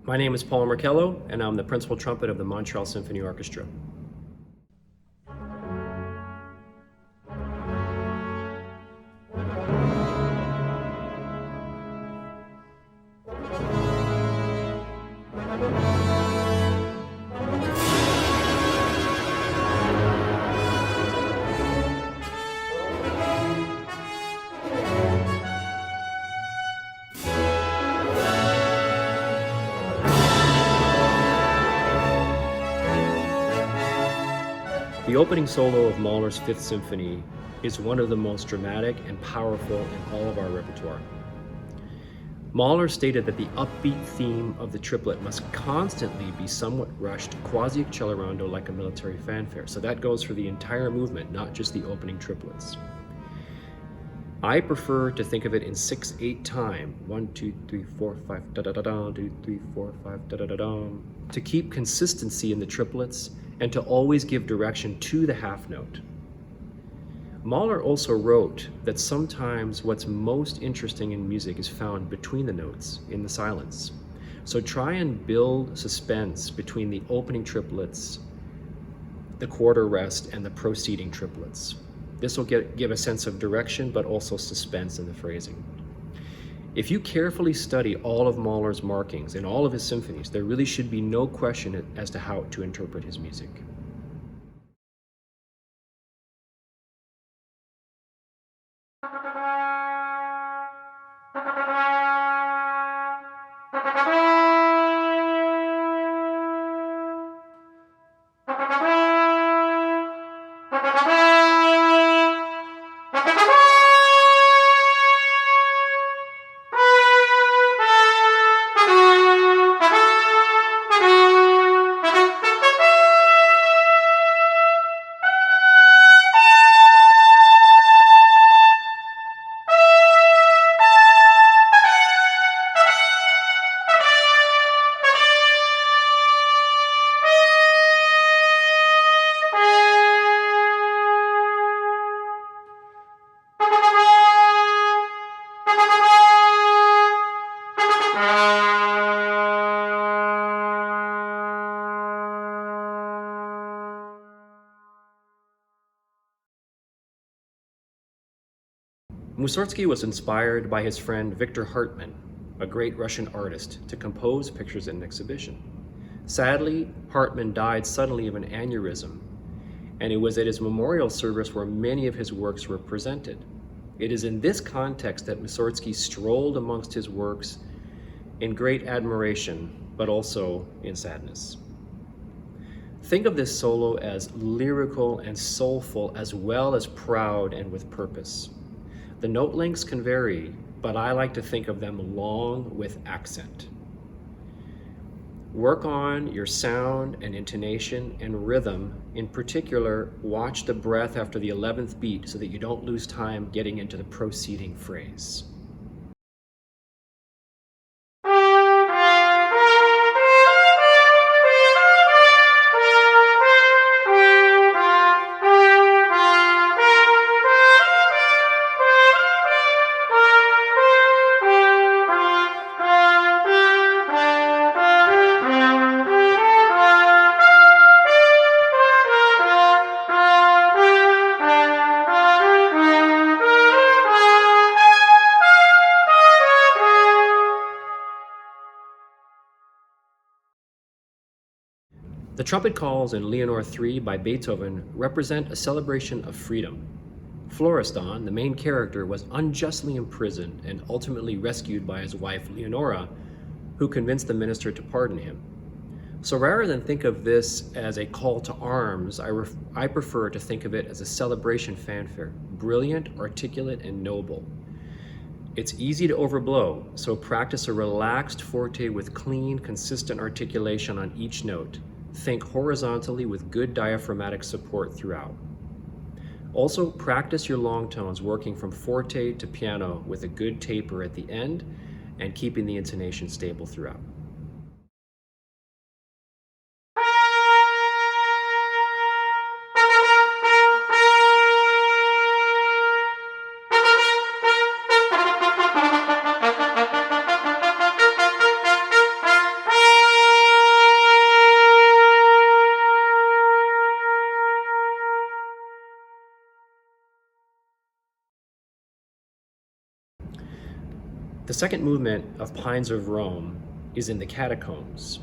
My name is Paul Merkelo, and I'm the principal trumpet of the Montreal Symphony Orchestra. The opening solo of Mahler's Fifth Symphony is one of the most dramatic and powerful in all of our repertoire. Mahler stated that the upbeat theme of the triplet must constantly be somewhat rushed quasi-accelerando like a military fanfare. So that goes for the entire movement, not just the opening triplets. I prefer to think of it in 6/8 time. 1, 2, 3, 4, 5, da da da da, 2, 3, 4, 5, da da da da. To keep consistency in the triplets and to always give direction to the half note. Mahler also wrote that sometimes what's most interesting in music is found between the notes, in the silence. So try and build suspense between the opening triplets, the quarter rest, and the proceeding triplets. This will give a sense of direction, but also suspense in the phrasing. If you carefully study all of Mahler's markings in all of his symphonies, there really should be no question as to how to interpret his music. Mussorgsky was inspired by his friend Victor Hartmann, a great Russian artist, to compose pictures in an exhibition. Sadly, Hartmann died suddenly of an aneurysm, and it was at his memorial service where many of his works were presented. It is in this context that Mussorgsky strolled amongst his works in great admiration, but also in sadness. Think of this solo as lyrical and soulful, as well as proud and with purpose. The note lengths can vary, but I like to think of them long with accent. Work on your sound and intonation and rhythm. In particular, watch the breath after the 11th beat so that you don't lose time getting into the proceeding phrase. The trumpet calls in Leonore III by Beethoven represent a celebration of freedom. Florestan, the main character, was unjustly imprisoned and ultimately rescued by his wife Leonora, who convinced the minister to pardon him. So rather than think of this as a call to arms, I prefer to think of it as a celebration fanfare, brilliant, articulate, and noble. It's easy to overblow, so practice a relaxed forte with clean, consistent articulation on each note. Think horizontally with good diaphragmatic support throughout. Also, practice your long tones working from forte to piano with a good taper at the end and keeping the intonation stable throughout. The second movement of Pines of Rome is in the catacombs.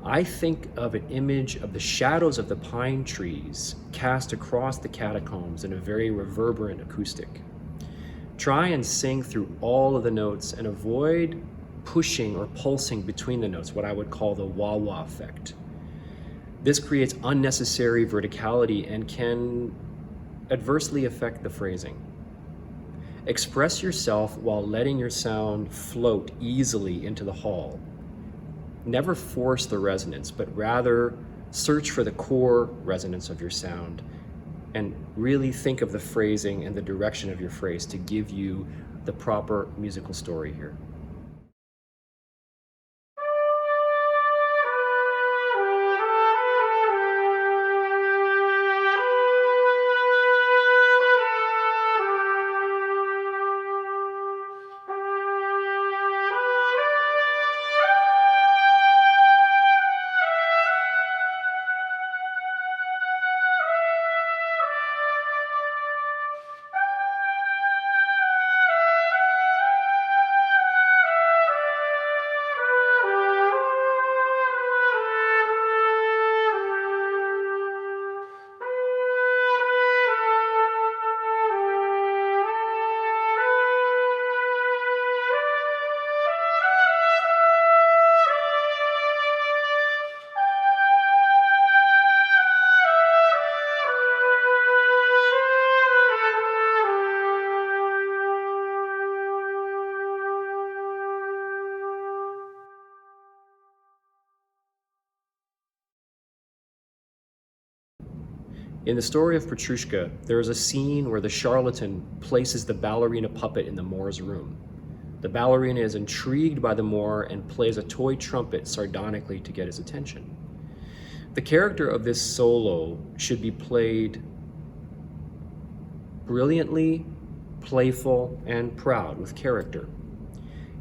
I think of an image of the shadows of the pine trees cast across the catacombs in a very reverberant acoustic. Try and sing through all of the notes and avoid pushing or pulsing between the notes, what I would call the wah-wah effect. This creates unnecessary verticality and can adversely affect the phrasing. Express yourself while letting your sound float easily into the hall. Never force the resonance, but rather search for the core resonance of your sound and really think of the phrasing and the direction of your phrase to give you the proper musical story here. In the story of Petrushka, there is a scene where the charlatan places the ballerina puppet in the Moor's room. The ballerina is intrigued by the Moor and plays a toy trumpet sardonically to get his attention. The character of this solo should be played brilliantly, playful, and proud with character.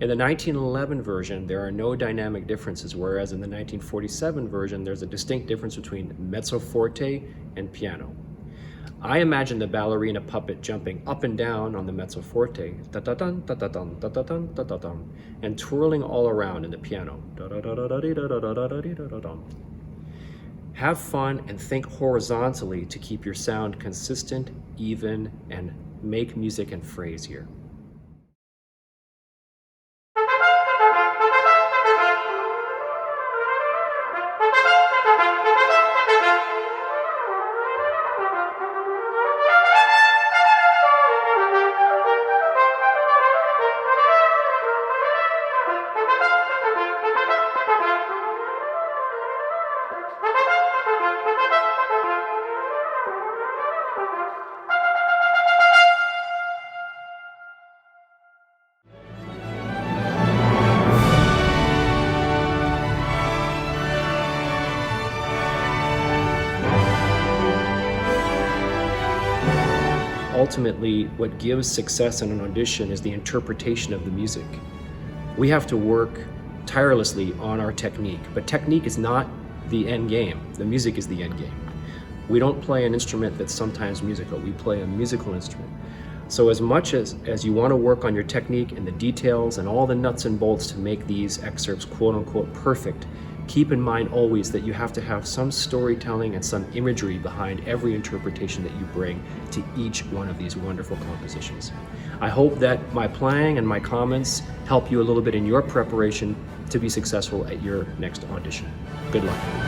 In the 1911 version, there are no dynamic differences, whereas in the 1947 version, there's a distinct difference between mezzo forte and piano. I imagine the ballerina puppet jumping up and down on the mezzo forte, da-da-dun, da-da-dun, da-da-dun, da-da-dun, and twirling all around in the piano. Have fun and think horizontally to keep your sound consistent, even, and make music and phrase here. Ultimately, what gives success in an audition is the interpretation of the music. We have to work tirelessly on our technique, but technique is not the end game. The music is the end game. We don't play an instrument that's sometimes musical. We play a musical instrument. So as much as you want to work on your technique and the details and all the nuts and bolts to make these excerpts quote unquote perfect, keep in mind always that you have to have some storytelling and some imagery behind every interpretation that you bring to each one of these wonderful compositions. I hope that my playing and my comments help you a little bit in your preparation to be successful at your next audition. Good luck.